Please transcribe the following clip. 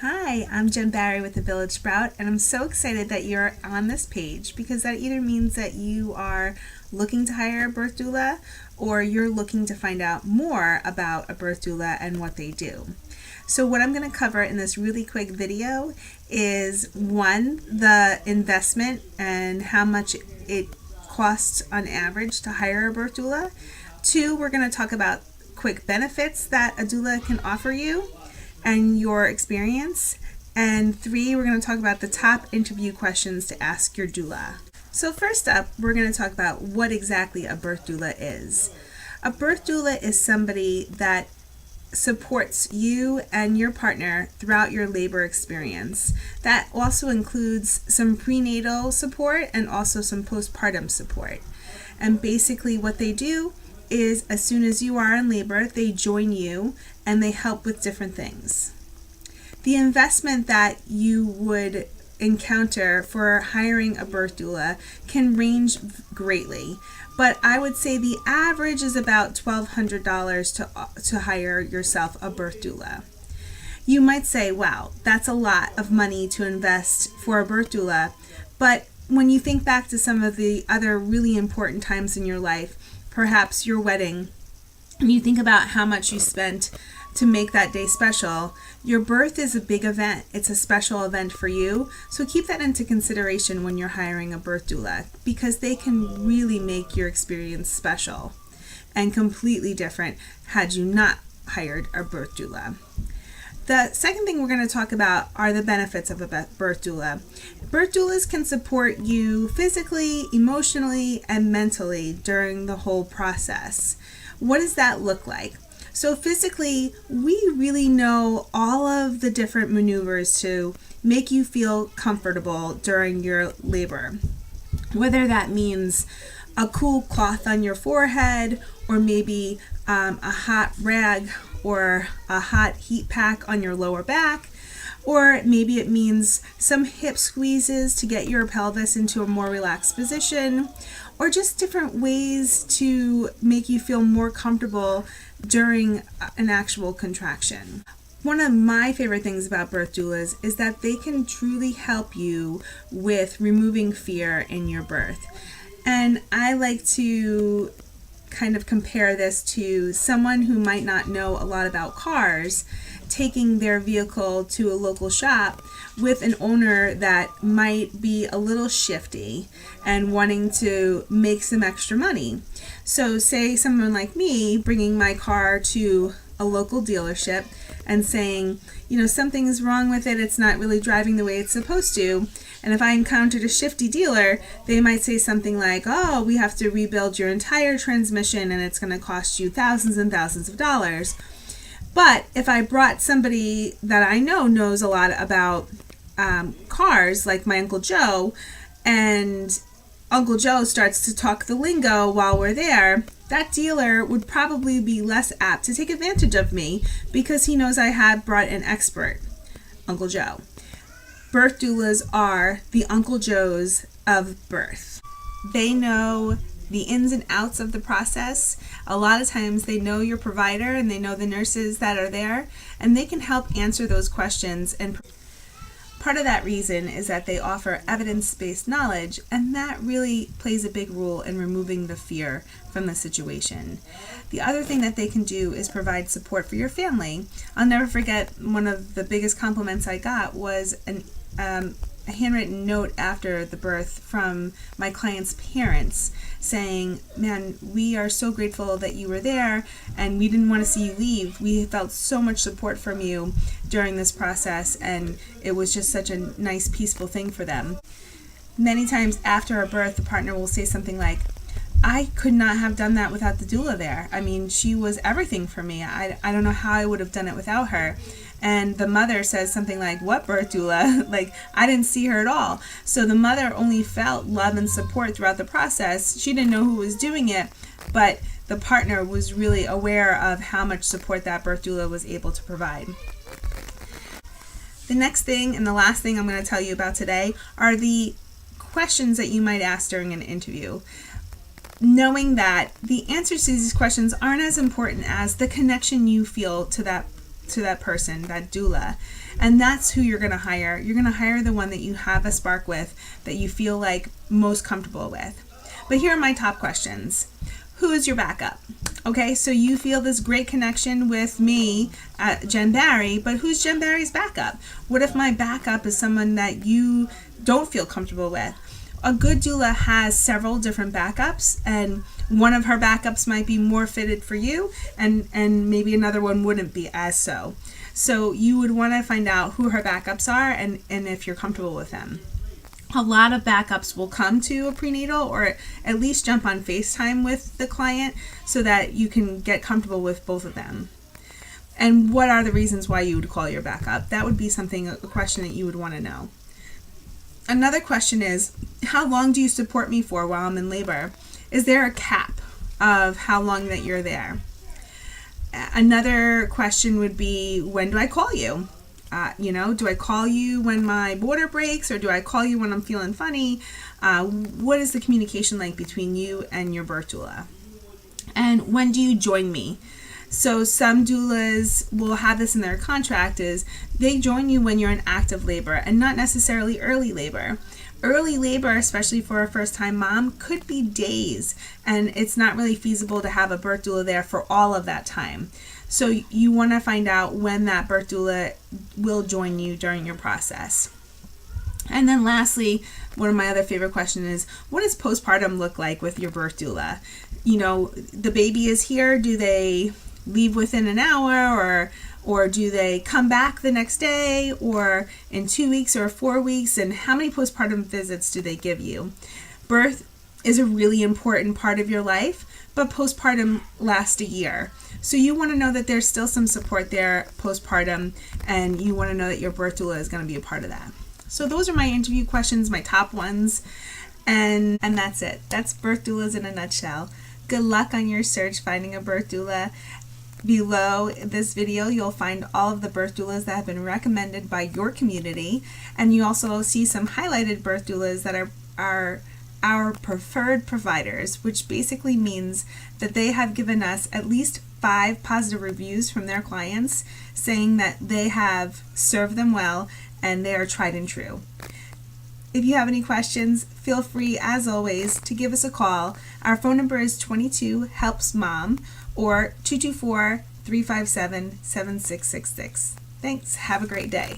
Hi, I'm Jenn Barry with the Village Sprout, and I'm so excited that you're on this page because that either means that you are looking to hire a birth doula or you're looking to find out more about a birth doula and what they do. So what I'm going to cover in this really quick video is one, the investment and how much it costs on average to hire a birth doula. Two, we're going to talk about quick benefits that a doula can offer you and your experience. And three, we're going to talk about the top interview questions to ask your doula. So first up, we're going to talk about what exactly a birth doula is. A birth doula is somebody that supports you and your partner throughout your labor experience. That also includes some prenatal support and also some postpartum support. And basically what they do is as soon as you are in labor, they join you and they help with different things. The investment that you would encounter for hiring a birth doula can range greatly, but I would say the average is about $1,200 to hire yourself a birth doula. You might say, wow, that's a lot of money to invest for a birth doula, but when you think back to some of the other really important times in your life, perhaps your wedding, and you think about how much you spent to make that day special, your birth is a big event. It's a special event for you. So keep that into consideration when you're hiring a birth doula, because they can really make your experience special and completely different had you not hired a birth doula. The second thing we're going to talk about are the benefits of a birth doula. Birth doulas can support you physically, emotionally, and mentally during the whole process. What does that look like? So physically, we really know all of the different maneuvers to make you feel comfortable during your labor. Whether that means a cool cloth on your forehead, or maybe a hot rag or a hot heat pack on your lower back, or maybe it means some hip squeezes to get your pelvis into a more relaxed position, or just different ways to make you feel more comfortable during an actual contraction. One of my favorite things about birth doulas is that they can truly help you with removing fear in your birth. And I like to kind of compare this to someone who might not know a lot about cars taking their vehicle to a local shop with an owner that might be a little shifty and wanting to make some extra money. So say someone like me bringing my car to a local dealership and saying, something is wrong with it, it's not really driving the way it's supposed to. And if I encountered a shifty dealer, they might say something like, oh, we have to rebuild your entire transmission and it's going to cost you thousands and thousands of dollars. But if I brought somebody that I know knows a lot about cars, like my Uncle Joe, and Uncle Joe starts to talk the lingo while we're there, that dealer would probably be less apt to take advantage of me because he knows I had brought an expert, Uncle Joe. Birth doulas are the Uncle Joes of birth. They know the ins and outs of the process. A lot of times they know your provider and they know the nurses that are there, and they can help answer those questions. And part of that reason is that they offer evidence-based knowledge, and that really plays a big role in removing the fear from the situation. The other thing that they can do is provide support for your family. I'll never forget one of the biggest compliments I got was a handwritten note after the birth from my client's parents saying, man, we are so grateful that you were there and we didn't want to see you leave. We felt so much support from you during this process, and it was just such a nice, peaceful thing for them. Many times after a birth, the partner will say something like, I could not have done that without the doula there. I mean, she was everything for me. I don't know how I would have done it without her. And the mother says something like, what birth doula? Like, I didn't see her at all. So the mother only felt love and support throughout the process. She didn't know who was doing it, but the partner was really aware of how much support that birth doula was able to provide. The next thing and the last thing I'm going to tell you about today are the questions that you might ask during an interview. Knowing that the answers to these questions aren't as important as the connection you feel to that that person, that doula. And that's who you're going to hire. You're going to hire the one that you have a spark with, that you feel like most comfortable with. But here are my top questions. Who is your backup? Okay, so you feel this great connection with me, Jenn Barry, but who's Jenn Barry's backup? What if my backup is someone that you don't feel comfortable with? A good doula has several different backups, and one of her backups might be more fitted for you, and maybe another one wouldn't be as so. So you would want to find out who her backups are and if you're comfortable with them. A lot of backups will come to a prenatal or at least jump on FaceTime with the client so that you can get comfortable with both of them. And what are the reasons why you would call your backup? That would be a question that you would want to know. Another question is, how long do you support me for while I'm in labor? Is there a cap of how long that you're there? Another question would be, when do I call you? Do I call you when my border breaks, or do I call you when I'm feeling funny? What is the communication like between you and your birth doula? And when do you join me? So some doulas will have this in their contract, is they join you when you're in active labor and not necessarily early labor. Early labor, especially for a first-time mom, could be days, and it's not really feasible to have a birth doula there for all of that time. So you want to find out when that birth doula will join you during your process. And then lastly, one of my other favorite questions is, what does postpartum look like with your birth doula? The baby is here. Do they leave within an hour, or do they come back the next day, or in 2 weeks or 4 weeks? And how many postpartum visits do they give you? Birth is a really important part of your life, but postpartum lasts a year. So you want to know that there's still some support there postpartum, and you want to know that your birth doula is going to be a part of that. So those are my interview questions, my top ones, and that's it. That's birth doulas in a nutshell. Good luck on your search finding a birth doula. Below this video, you'll find all of the birth doulas that have been recommended by your community, and you also see some highlighted birth doulas that are our preferred providers, which basically means that they have given us at least 5 positive reviews from their clients saying that they have served them well and they are tried and true. If you have any questions, feel free, as always, to give us a call. Our phone number is 22-HELPS-MOM or 224-357-7666. Thanks. Have a great day.